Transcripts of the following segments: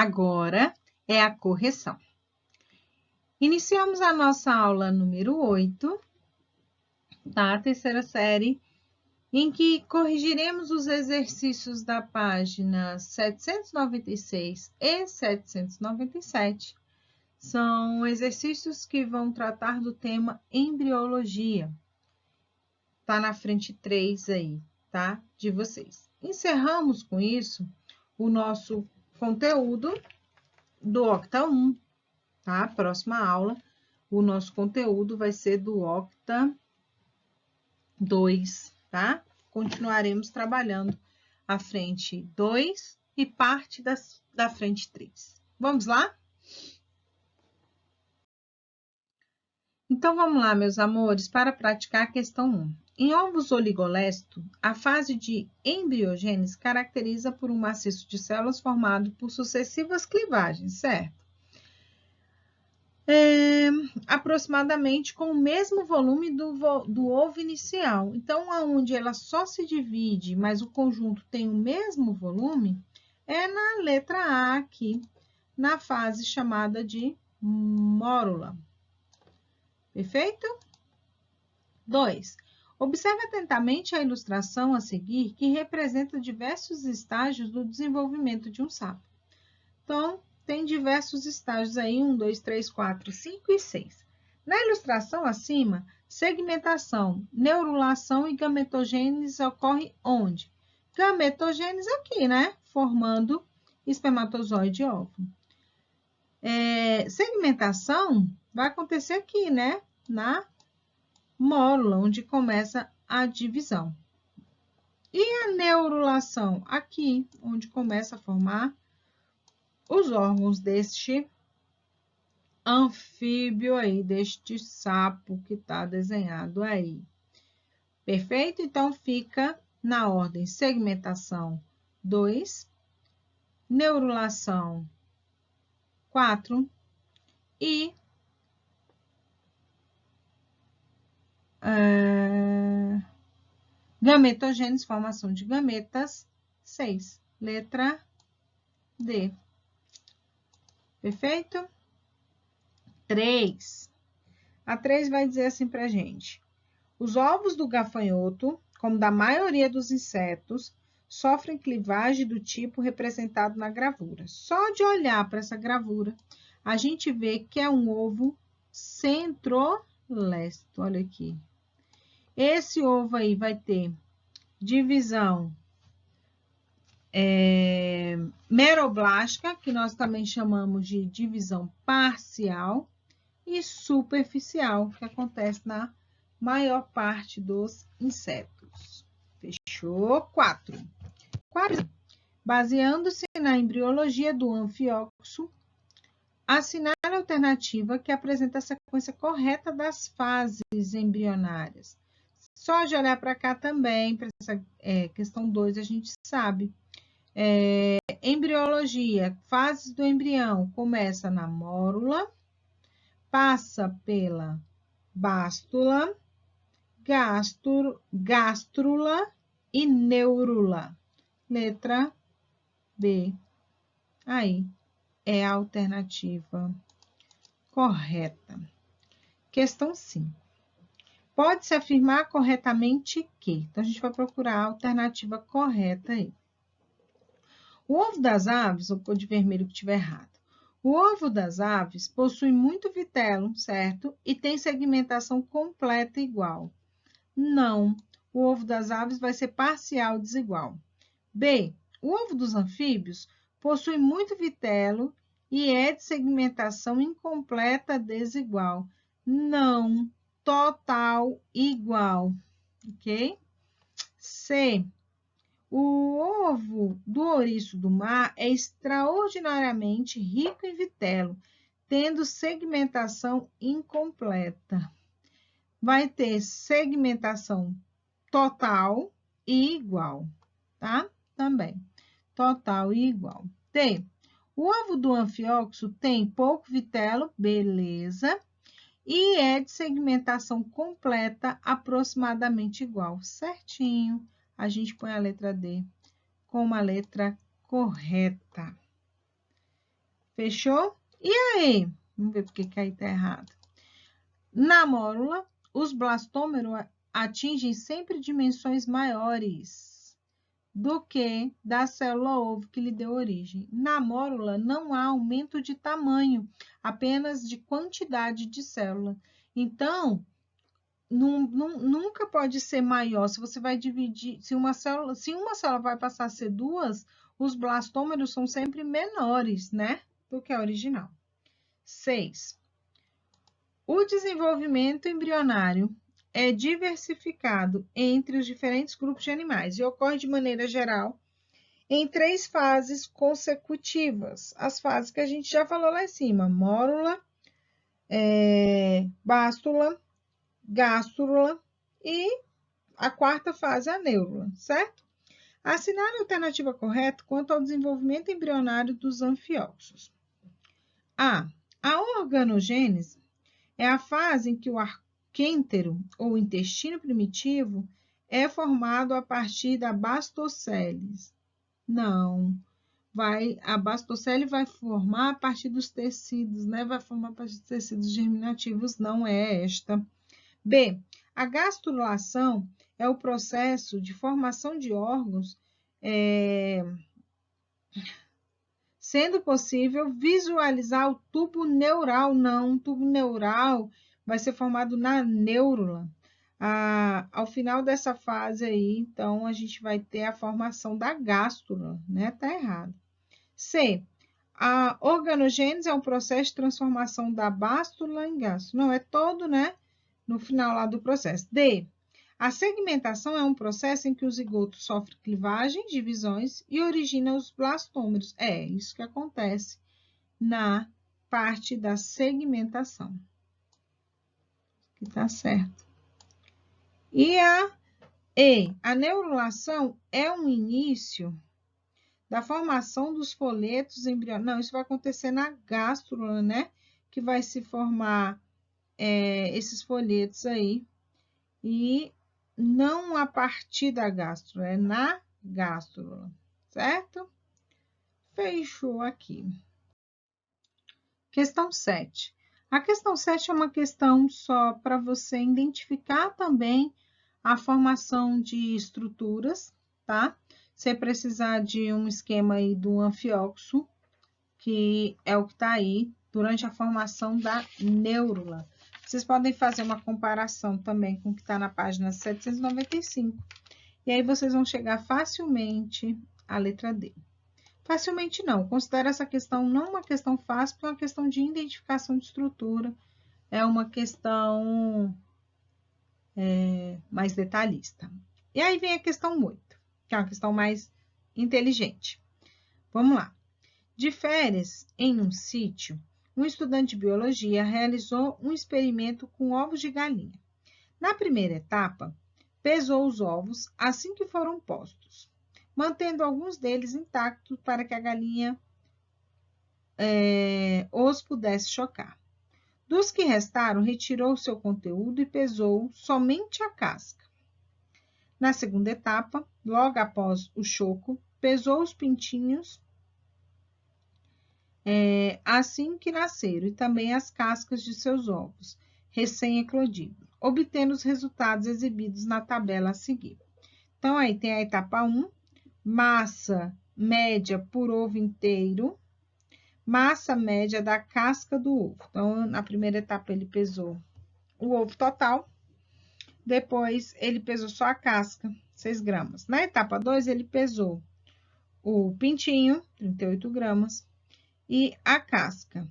Agora é a correção. Iniciamos a nossa aula número 8, da terceira série, em que corrigiremos os exercícios da página 796 e 797. São exercícios que vão tratar do tema embriologia. Tá na frente 3 aí, tá? De vocês. Encerramos com isso o nosso conteúdo do Octa 1, tá? Próxima aula, o nosso conteúdo vai ser do Octa 2, tá? Continuaremos trabalhando a frente 2 e parte da frente 3. Vamos lá? Então, vamos lá, meus amores, para praticar a questão 1. Em ovos oligolesto, a fase de embriogênese caracteriza por um maciço de células formado por sucessivas clivagens, certo? Aproximadamente com o mesmo volume do ovo inicial. Então, onde ela só se divide, mas o conjunto tem o mesmo volume, é na letra A aqui, na fase chamada de mórula. Perfeito? 2. Observe atentamente a ilustração a seguir, que representa diversos estágios do desenvolvimento de um sapo. Então, tem diversos estágios aí, 1, 2, 3, 4, 5 e 6. Na ilustração acima, segmentação, neurulação e gametogênese ocorre onde? Gametogênese aqui, né? Formando espermatozoide e óvulo. Segmentação vai acontecer aqui, né? Na mórula, onde começa a divisão. E a neurulação? Aqui, onde começa a formar os órgãos deste anfíbio aí, deste sapo que está desenhado aí. Perfeito? Então, fica na ordem segmentação 2, neurulação 4 e gametogênese, formação de gametas 6. Letra D. Perfeito? 3. A 3 vai dizer assim pra gente. Os ovos do gafanhoto, como da maioria dos insetos, sofrem clivagem do tipo representado na gravura. Só de olhar para essa gravura, a gente vê que é um ovo centrolesto. Olha aqui. Esse ovo aí vai ter divisão meroblástica, que nós também chamamos de divisão parcial, e superficial, que acontece na maior parte dos insetos. Fechou? 4. Baseando-se na embriologia do anfíoxo, assinale a alternativa que apresenta a sequência correta das fases embrionárias. Só de olhar para cá também, para essa questão 2, a gente sabe. Embriologia, fases do embrião, começa na mórula, passa pela bástula, gástrula e neurula. Letra B. Aí é a alternativa correta. Questão 5. Pode-se afirmar corretamente que? Então, a gente vai procurar a alternativa correta aí. O ovo das aves, vou pôr de vermelho que estiver errado. O ovo das aves possui muito vitelo, certo? E tem segmentação completa igual. Não, o ovo das aves vai ser parcial desigual. B, o ovo dos anfíbios possui muito vitelo e é de segmentação incompleta desigual. Não, total igual, ok? C, o ovo do ouriço do mar é extraordinariamente rico em vitelo, tendo segmentação incompleta. Vai ter segmentação total e igual, tá? Também, total e igual. D. O ovo do anfíoxo tem pouco vitelo, beleza, e é de segmentação completa, aproximadamente igual, certinho. A gente põe a letra D como a letra correta. Fechou? E aí? Vamos ver porque que aí tá errado. Na mórula, os blastômeros atingem sempre dimensões maiores do que da célula ovo que lhe deu origem. Na mórula, não há aumento de tamanho, apenas de quantidade de célula. Então, nunca pode ser maior. Se você vai dividir, se uma célula vai passar a ser duas, os blastômeros são sempre menores, né, do que a original. 6. O desenvolvimento embrionário é diversificado entre os diferentes grupos de animais e ocorre de maneira geral em 3 fases consecutivas. As fases que a gente já falou lá em cima: mórula, bástula, gástrula e a 4ª fase, a neurula, certo? Assinale a alternativa correta quanto ao desenvolvimento embrionário dos anfióxos. A organogênese é a fase em que o arquêntero, ou intestino primitivo, é formado a partir da bastocele. Não. A bastocele vai formar a partir dos tecidos, né? Vai formar a partir dos tecidos germinativos, não é esta. B. A gastrulação é o processo de formação de órgãos, sendo possível visualizar o tubo neural. Não, o tubo neural vai ser formado na neurula. Ao final dessa fase aí, então, a gente vai ter a formação da gástrula, né? Tá errado. C. A organogênese é um processo de transformação da bástula em gástrula. Não, é todo, né? No final lá do processo. D. A segmentação é um processo em que o zigoto sofre clivagens, divisões e origina os blastômeros. É isso que acontece na parte da segmentação. Que tá certo. E a neurulação é um início da formação dos folhetos embrionários. Não, isso vai acontecer na gástrula, né? Que vai se formar esses folhetos aí. E não a partir da gástrula, é na gástrula, certo? Fechou aqui. Questão 7. A questão 7 é uma questão só para você identificar também a formação de estruturas, tá? Você precisar de um esquema aí do anfióxo, que é o que está aí durante a formação da neurula. Vocês podem fazer uma comparação também com o que está na página 795. E aí vocês vão chegar facilmente à letra D. Facilmente não, considero essa questão não uma questão fácil, porque é uma questão de identificação de estrutura, é uma questão mais detalhista. E aí vem a questão 8, que é uma questão mais inteligente. Vamos lá. De férias em um sítio, um estudante de biologia realizou um experimento com ovos de galinha. Na primeira etapa, pesou os ovos assim que foram postos, mantendo alguns deles intactos para que a galinha os pudesse chocar. Dos que restaram, retirou seu conteúdo e pesou somente a casca. Na segunda etapa, logo após o choco, pesou os pintinhos assim que nasceram e também as cascas de seus ovos, recém-eclodidos, obtendo os resultados exibidos na tabela a seguir. Então, aí tem a etapa 1, massa média por ovo inteiro, massa média da casca do ovo. Então, na primeira etapa, ele pesou o ovo total, depois ele pesou só a casca, 6 gramas. Na etapa 2, ele pesou o pintinho, 38 gramas, e a casca,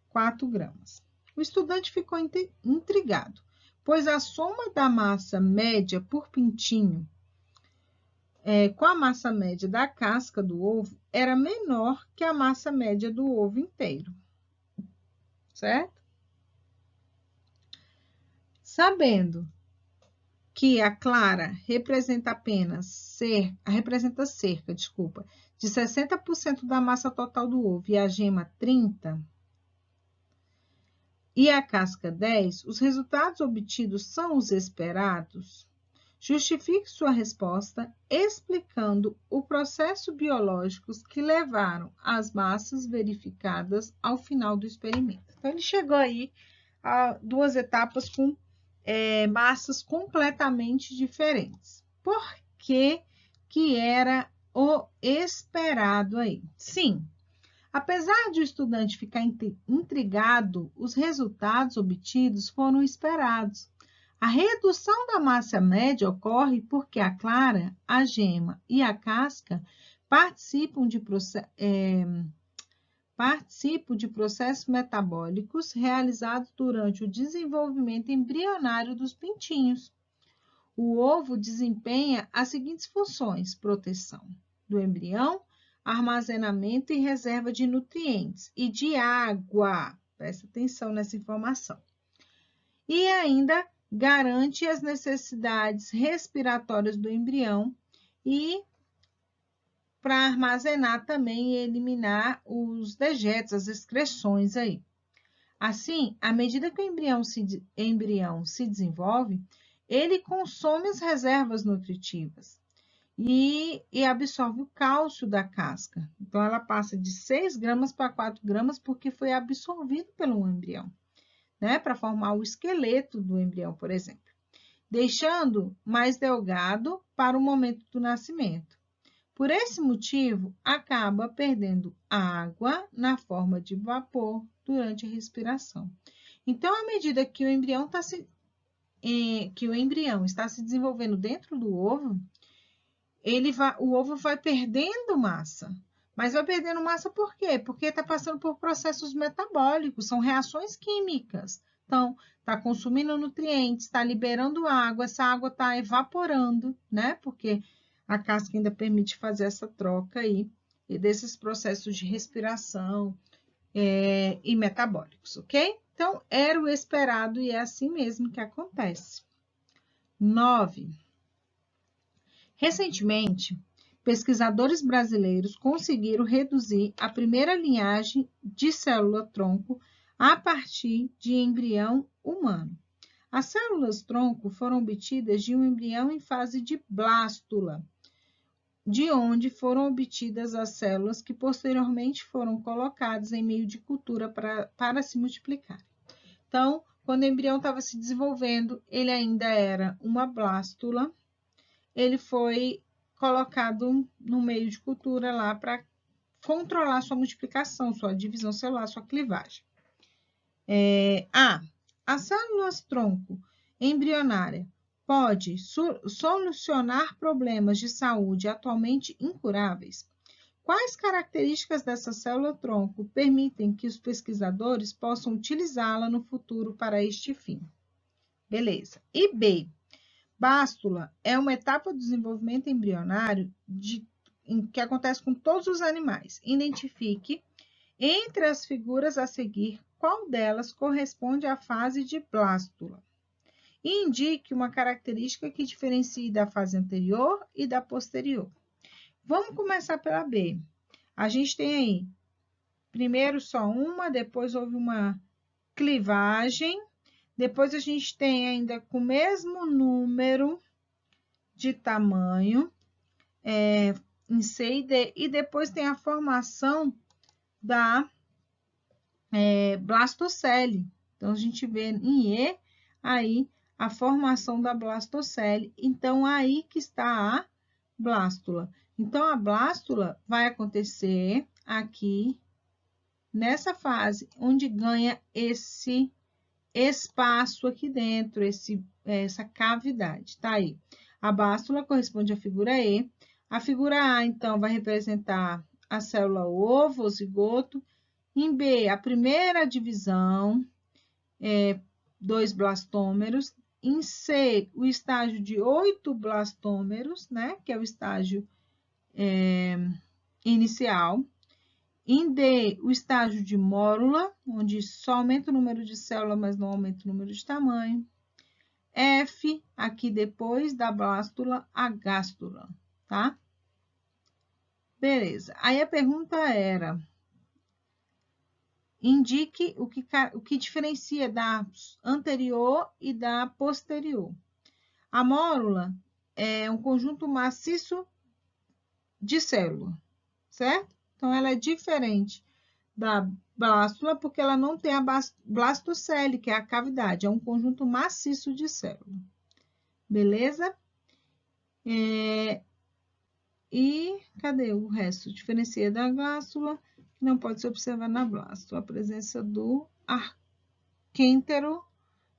4 gramas. O estudante ficou intrigado, pois a soma da massa média por pintinho com a massa média da casca do ovo era menor que a massa média do ovo inteiro, certo? Sabendo que a clara representa cerca de 60% da massa total do ovo e a gema 30%, e a casca 10%, os resultados obtidos são os esperados. Justifique sua resposta explicando o processo biológico que levaram às massas verificadas ao final do experimento. Então, ele chegou aí a 2 etapas com massas completamente diferentes. Por que era o esperado aí? Sim, apesar de o estudante ficar intrigado, os resultados obtidos foram esperados. A redução da massa média ocorre porque a clara, a gema e a casca participam de processos metabólicos realizados durante o desenvolvimento embrionário dos pintinhos. O ovo desempenha as seguintes funções: proteção do embrião, armazenamento e reserva de nutrientes e de água. Presta atenção nessa informação. E ainda garante as necessidades respiratórias do embrião e para armazenar também e eliminar os dejetos, as excreções aí. Assim, à medida que o embrião se desenvolve, ele consome as reservas nutritivas e absorve o cálcio da casca. Então, ela passa de 6 gramas para 4 gramas porque foi absorvido pelo embrião, né? Para formar o esqueleto do embrião, por exemplo, deixando mais delgado para o momento do nascimento. Por esse motivo, acaba perdendo água na forma de vapor durante a respiração. Então, à medida que o embrião está se desenvolvendo dentro do ovo, o ovo vai perdendo massa. Mas vai perdendo massa por quê? Porque está passando por processos metabólicos, são reações químicas. Então, está consumindo nutrientes, está liberando água, essa água está evaporando, né? Porque a casca ainda permite fazer essa troca aí desses processos de respiração e metabólicos, ok? Então, era o esperado e é assim mesmo que acontece. 9. Recentemente, pesquisadores brasileiros conseguiram reduzir a primeira linhagem de célula-tronco a partir de embrião humano. As células-tronco foram obtidas de um embrião em fase de blástula, de onde foram obtidas as células que posteriormente foram colocadas em meio de cultura para se multiplicar. Então, quando o embrião estava se desenvolvendo, ele ainda era uma blástula, ele foi colocado no meio de cultura lá para controlar sua multiplicação, sua divisão celular, sua clivagem. As células-tronco embrionária pode solucionar problemas de saúde atualmente incuráveis? Quais características dessa célula-tronco permitem que os pesquisadores possam utilizá-la no futuro para este fim? Beleza. E B, bástula é uma etapa do desenvolvimento embrionário que acontece com todos os animais. Identifique, entre as figuras a seguir, qual delas corresponde à fase de blástula. E indique uma característica que diferencie da fase anterior e da posterior. Vamos começar pela B. A gente tem aí, primeiro só uma, depois houve uma clivagem, depois a gente tem ainda com o mesmo número de tamanho, em C e D, e depois tem a formação da blastocele. Então, a gente vê em E aí a formação da blastocele. Então, aí que está a blástula. Então, a blástula vai acontecer aqui, nessa fase, onde ganha esse espaço aqui dentro, essa cavidade, tá aí. A blástula corresponde à figura E. A figura A, então, vai representar a célula ovo, o zigoto. Em B, a primeira divisão, 2 blastômeros. Em C, o estágio de 8 blastômeros, né? Que é o estágio inicial. Em D, o estágio de mórula, onde só aumenta o número de células, mas não aumenta o número de tamanho. F, aqui depois da blástula, a gástula, tá? Beleza. Aí a pergunta era, indique o que diferencia da anterior e da posterior. A mórula é um conjunto maciço de célula, certo? Então, ela é diferente da blástula porque ela não tem a blastocele, que é a cavidade, é um conjunto maciço de célula. Beleza? E cadê o resto? Diferencia da blástula, que não pode ser observada na blástula, a presença do arquêntero,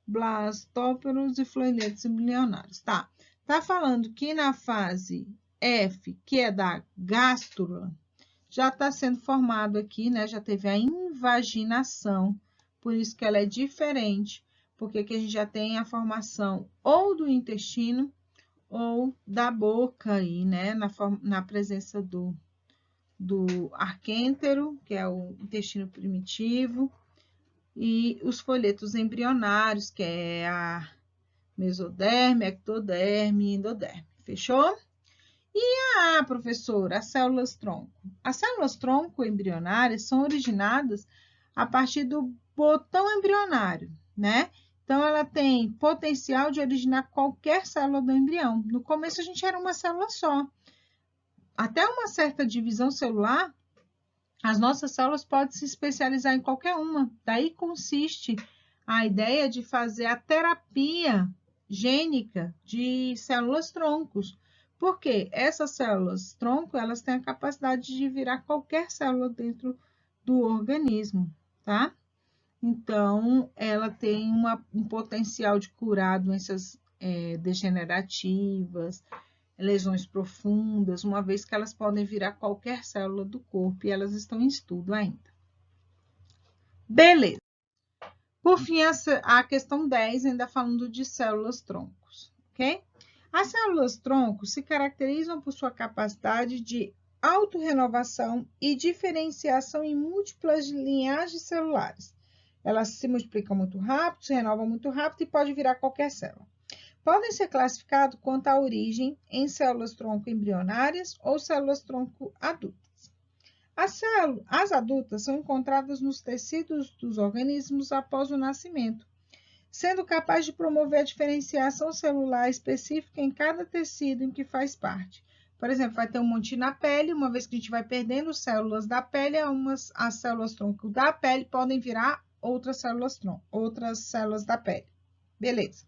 blastóperos e floiletos embrionários. Tá falando que na fase F, que é da gástrula, já está sendo formado aqui, né? Já teve a invaginação, por isso que ela é diferente, porque aqui a gente já tem a formação ou do intestino ou da boca aí, né? Na presença do arquêntero, que é o intestino primitivo, e os folhetos embrionários, que é a mesoderme, ectoderme e endoderme. Fechou? E professora, as células-tronco? As células-tronco embrionárias são originadas a partir do botão embrionário, né? Então, ela tem potencial de originar qualquer célula do embrião. No começo, a gente era uma célula só. Até uma certa divisão celular, as nossas células podem se especializar em qualquer uma. Daí consiste a ideia de fazer a terapia gênica de células-troncos. Porque essas células-tronco, elas têm a capacidade de virar qualquer célula dentro do organismo, tá? Então, ela tem um potencial de curar doenças degenerativas, lesões profundas, uma vez que elas podem virar qualquer célula do corpo e elas estão em estudo ainda. Beleza. Por fim, a questão 10, ainda falando de células-troncos, ok? As células-troncos se caracterizam por sua capacidade de autorrenovação e diferenciação em múltiplas linhagens celulares. Elas se multiplicam muito rápido, se renovam muito rápido e pode virar qualquer célula. Podem ser classificados quanto à origem em células-tronco embrionárias ou células-tronco adultas. As adultas são encontradas nos tecidos dos organismos após o nascimento, sendo capaz de promover a diferenciação celular específica em cada tecido em que faz parte. Por exemplo, vai ter um monte na pele, uma vez que a gente vai perdendo células da pele, as células-tronco da pele podem virar outras células da pele. Beleza.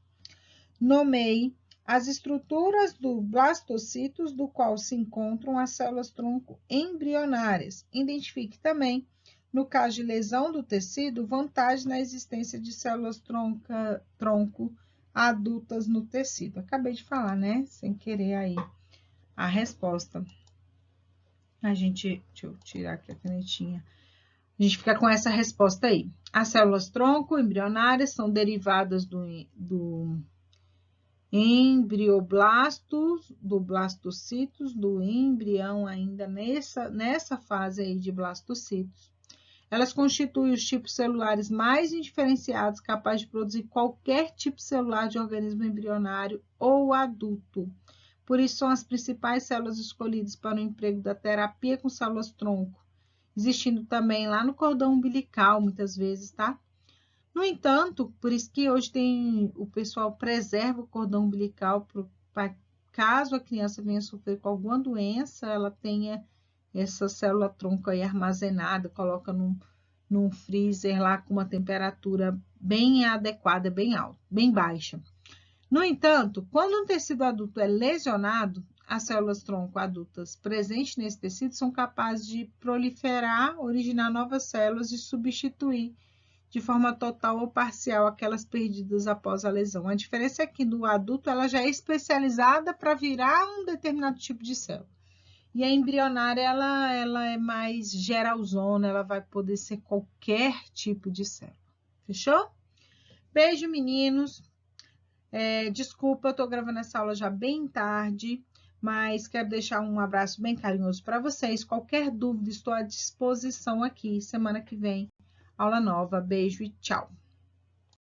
Nomeie as estruturas do blastocitos, do qual se encontram as células-tronco embrionárias. Identifique também, no caso de lesão do tecido, vantagem na existência de células-tronco adultas no tecido. Acabei de falar, né? Sem querer aí a resposta. Deixa eu tirar aqui a canetinha. A gente fica com essa resposta aí. As células-tronco embrionárias são derivadas do embrioblastos, do blastocitos, do embrião ainda nessa fase aí de blastocitos. Elas constituem os tipos celulares mais indiferenciados, capazes de produzir qualquer tipo celular de organismo embrionário ou adulto. Por isso, são as principais células escolhidas para o emprego da terapia com células-tronco, existindo também lá no cordão umbilical, muitas vezes, tá? No entanto, por isso que hoje o pessoal preserva o cordão umbilical para caso a criança venha sofrer com alguma doença, ela tenha essa célula-tronco aí armazenada, coloca num freezer lá com uma temperatura bem adequada, bem alta, bem baixa. No entanto, quando um tecido adulto é lesionado, as células-tronco adultas presentes nesse tecido são capazes de proliferar, originar novas células e substituir de forma total ou parcial aquelas perdidas após a lesão. A diferença é que no adulto ela já é especializada para virar um determinado tipo de célula. E a embrionária ela é mais geralzona, ela vai poder ser qualquer tipo de célula. Fechou? Beijo, meninos. Desculpa, eu estou gravando essa aula já bem tarde, mas quero deixar um abraço bem carinhoso para vocês. Qualquer dúvida, estou à disposição aqui. Semana que vem, aula nova. Beijo e tchau.